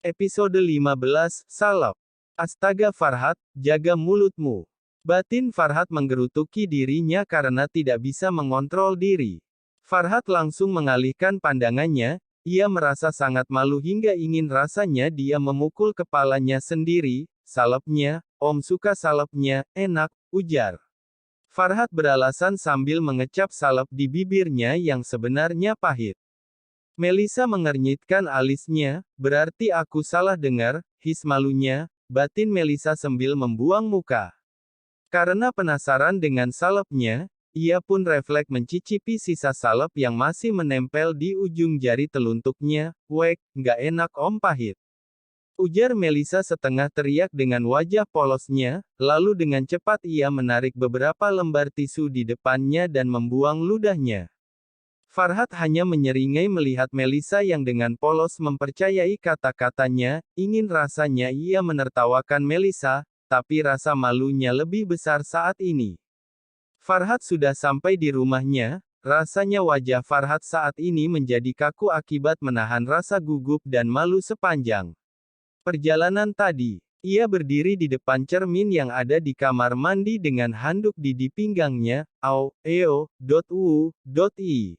Episode 15, Salep. Astaga Farhat, jaga mulutmu. Batin Farhat menggerutuki dirinya karena tidak bisa mengontrol diri. Farhat langsung mengalihkan pandangannya, ia merasa sangat malu hingga ingin rasanya dia memukul kepalanya sendiri. Salepnya, Om suka salepnya, enak, ujar Farhat beralasan sambil mengecap salep di bibirnya yang sebenarnya pahit. Melisa mengernyitkan alisnya, berarti aku salah dengar, his malunya, batin Melisa sambil membuang muka. Karena penasaran dengan salepnya, ia pun refleks mencicipi sisa salep yang masih menempel di ujung jari teluntuknya. Wek, nggak enak om pahit. Ujar Melisa setengah teriak dengan wajah polosnya, lalu dengan cepat ia menarik beberapa lembar tisu di depannya dan membuang ludahnya. Farhat hanya menyeringai melihat Melisa yang dengan polos mempercayai kata-katanya, ingin rasanya ia menertawakan Melisa, tapi rasa malunya lebih besar saat ini. Farhat sudah sampai di rumahnya, rasanya wajah Farhat saat ini menjadi kaku akibat menahan rasa gugup dan malu sepanjang perjalanan tadi. Ia berdiri di depan cermin yang ada di kamar mandi dengan handuk di pinggangnya, i.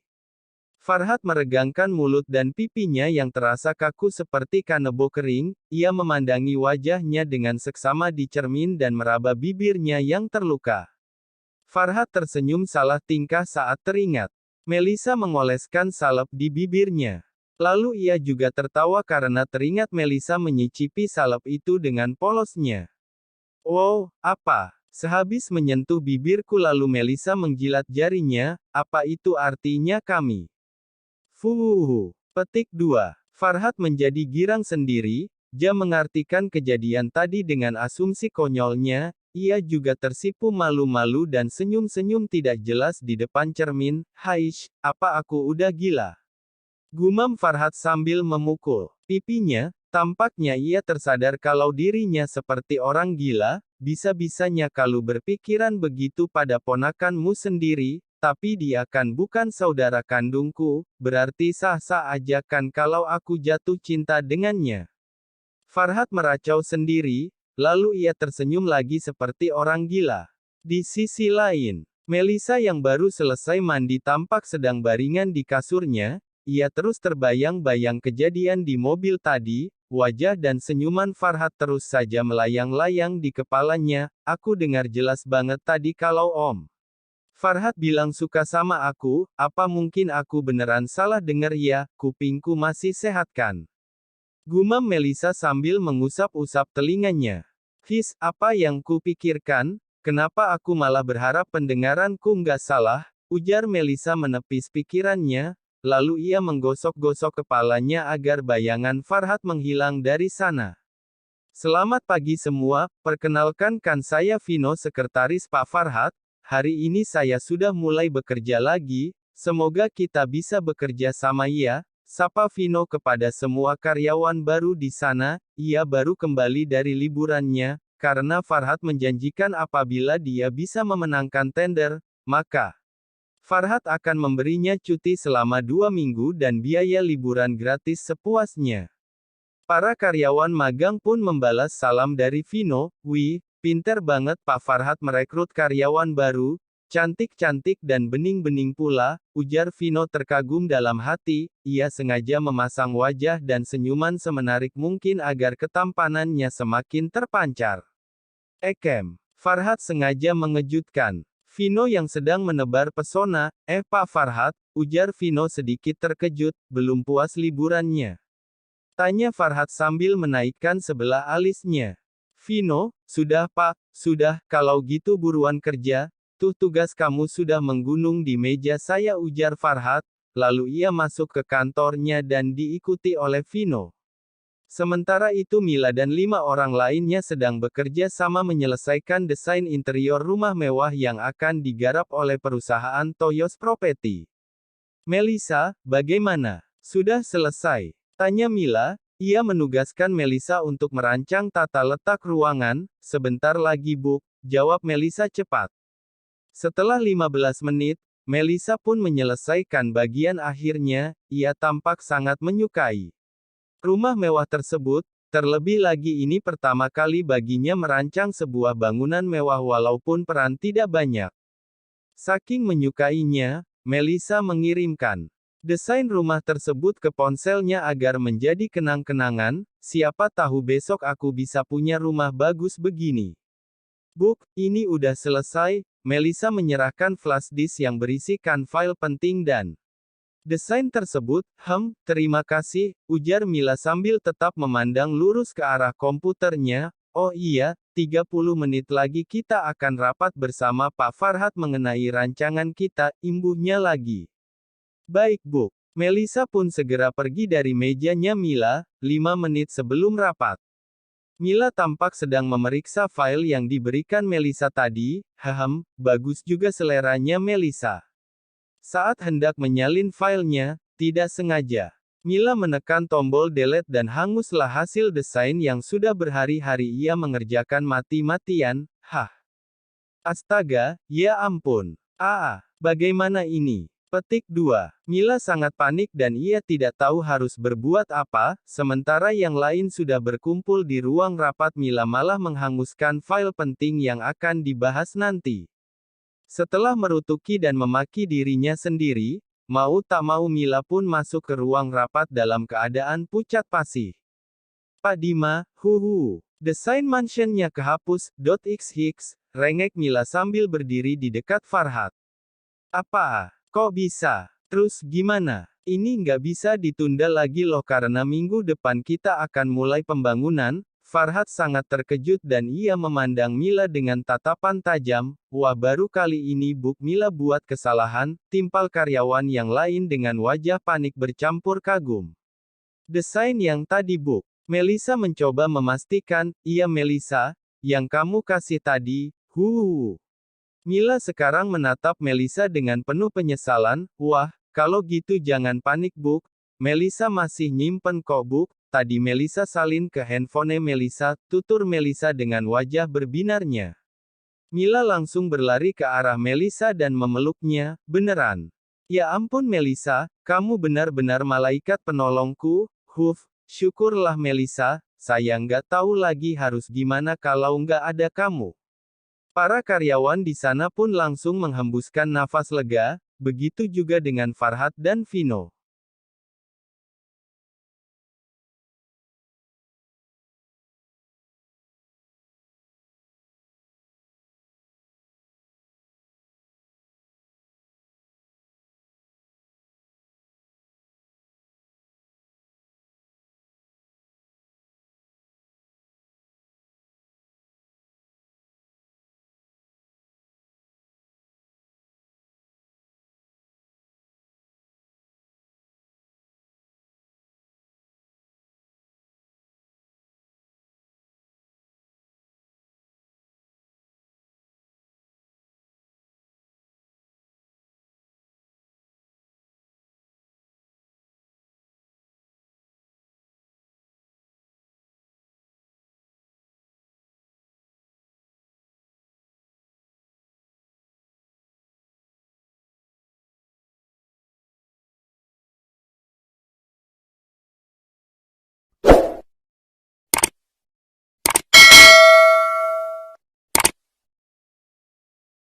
Farhat meregangkan mulut dan pipinya yang terasa kaku seperti kanebo kering, ia memandangi wajahnya dengan seksama di cermin dan meraba bibirnya yang terluka. Farhat tersenyum salah tingkah saat teringat Melisa mengoleskan salep di bibirnya. Lalu ia juga tertawa karena teringat Melisa menyicipi salep itu dengan polosnya. Wow, apa? Sehabis menyentuh bibirku lalu Melisa menjilat jarinya, apa itu artinya kami? Fuhuhu. Petik 2. Farhat menjadi girang sendiri, dia mengartikan kejadian tadi dengan asumsi konyolnya, ia juga tersipu malu-malu dan senyum-senyum tidak jelas di depan cermin, haish, apa aku udah gila? Gumam Farhat sambil memukul pipinya, tampaknya ia tersadar kalau dirinya seperti orang gila, bisa-bisanya kalau berpikiran begitu pada ponakanmu sendiri, tapi dia kan bukan saudara kandungku, berarti sah-sah aja kan kalau aku jatuh cinta dengannya. Farhat meracau sendiri, lalu ia tersenyum lagi seperti orang gila. Di sisi lain, Melisa yang baru selesai mandi tampak sedang baringan di kasurnya, ia terus terbayang-bayang kejadian di mobil tadi, wajah dan senyuman Farhat terus saja melayang-layang di kepalanya, aku dengar jelas banget tadi kalau Om Farhat bilang suka sama aku, apa mungkin aku beneran salah dengar ya, kupingku masih sehat kan? Gumam Melisa sambil mengusap-usap telinganya. His, apa yang kupikirkan, kenapa aku malah berharap pendengaranku nggak salah, ujar Melisa menepis pikirannya, lalu ia menggosok-gosok kepalanya agar bayangan Farhat menghilang dari sana. Selamat pagi semua, perkenalkan kan saya Vino sekretaris Pak Farhat. Hari ini saya sudah mulai bekerja lagi, semoga kita bisa bekerja sama ya, sapa Vino kepada semua karyawan baru di sana, ia baru kembali dari liburannya, karena Farhat menjanjikan apabila dia bisa memenangkan tender, maka Farhat akan memberinya cuti selama 2 minggu dan biaya liburan gratis sepuasnya. Para karyawan magang pun membalas salam dari Vino, wih, pinter banget Pak Farhat merekrut karyawan baru, cantik-cantik dan bening-bening pula, ujar Vino terkagum dalam hati, ia sengaja memasang wajah dan senyuman semenarik mungkin agar ketampanannya semakin terpancar. Farhat sengaja mengejutkan Vino yang sedang menebar pesona, Pak Farhat, ujar Vino sedikit terkejut, belum puas liburannya? Tanya Farhat sambil menaikkan sebelah alisnya. Vino, sudah Pak, sudah, kalau gitu buruan kerja, tuh tugas kamu sudah menggunung di meja saya ujar Farhat, lalu ia masuk ke kantornya dan diikuti oleh Vino. Sementara itu Mila dan 5 orang lainnya sedang bekerja sama menyelesaikan desain interior rumah mewah yang akan digarap oleh perusahaan Toyos Property. Melisa, bagaimana? Sudah selesai? Tanya Mila. Ia menugaskan Melisa untuk merancang tata letak ruangan, sebentar lagi Bu, jawab Melisa cepat. Setelah 15 menit, Melisa pun menyelesaikan bagian akhirnya, ia tampak sangat menyukai rumah mewah tersebut, Terlebih lagi ini pertama kali baginya merancang sebuah bangunan mewah walaupun peran tidak banyak. Saking menyukainya, Melissa mengirimkan desain rumah tersebut ke ponselnya agar menjadi kenang-kenangan. Siapa tahu besok aku bisa punya rumah bagus begini. Buk, ini udah selesai. Melissa menyerahkan flash disk yang berisikan file penting dan desain tersebut. Terima kasih, ujar Mila sambil tetap memandang lurus ke arah komputernya. Oh iya, 30 menit lagi kita akan rapat bersama Pak Farhat mengenai rancangan kita, imbuhnya lagi. Baik Bu. Melissa pun segera pergi dari mejanya Mila, 5 menit sebelum rapat. Mila tampak sedang memeriksa file yang diberikan Melissa tadi. Bagus juga seleranya Melissa. Saat hendak menyalin filenya, tidak sengaja, Mila menekan tombol delete dan hanguslah hasil desain yang sudah berhari-hari ia mengerjakan mati-matian. Astaga, ya ampun. Bagaimana ini? Petik 2. Mila sangat panik dan ia tidak tahu harus berbuat apa, sementara yang lain sudah berkumpul di ruang rapat. Mila malah menghanguskan file penting yang akan dibahas nanti. Setelah merutuki dan memaki dirinya sendiri, mau tak mau Mila pun masuk ke ruang rapat dalam keadaan pucat pasi. Pak Dima, desain mansionnya kehapus, rengek Mila sambil berdiri di dekat Farhat. Apa? Kok bisa? Terus gimana? Ini nggak bisa ditunda lagi loh karena minggu depan kita akan mulai pembangunan. Farhat sangat terkejut dan ia memandang Mila dengan tatapan tajam. Wah, baru kali ini Buk Mila buat kesalahan, timpal karyawan yang lain dengan wajah panik bercampur kagum. Desain yang tadi Buk. Melissa mencoba memastikan. Iya Melissa, yang kamu kasih tadi. Mila sekarang menatap Melissa dengan penuh penyesalan. Wah, kalau gitu jangan panik Buk. Melissa masih nyimpen kok Buk. Tadi Melissa salin ke handphone Melissa, tutur Melissa dengan wajah berbinarnya. Mila langsung berlari ke arah Melissa dan memeluknya. Beneran? Ya ampun Melissa, kamu benar-benar malaikat penolongku. Syukurlah Melissa, saya nggak tahu lagi harus gimana kalau nggak ada kamu. Para karyawan di sana pun langsung menghembuskan nafas lega, begitu juga dengan Farhat dan Vino.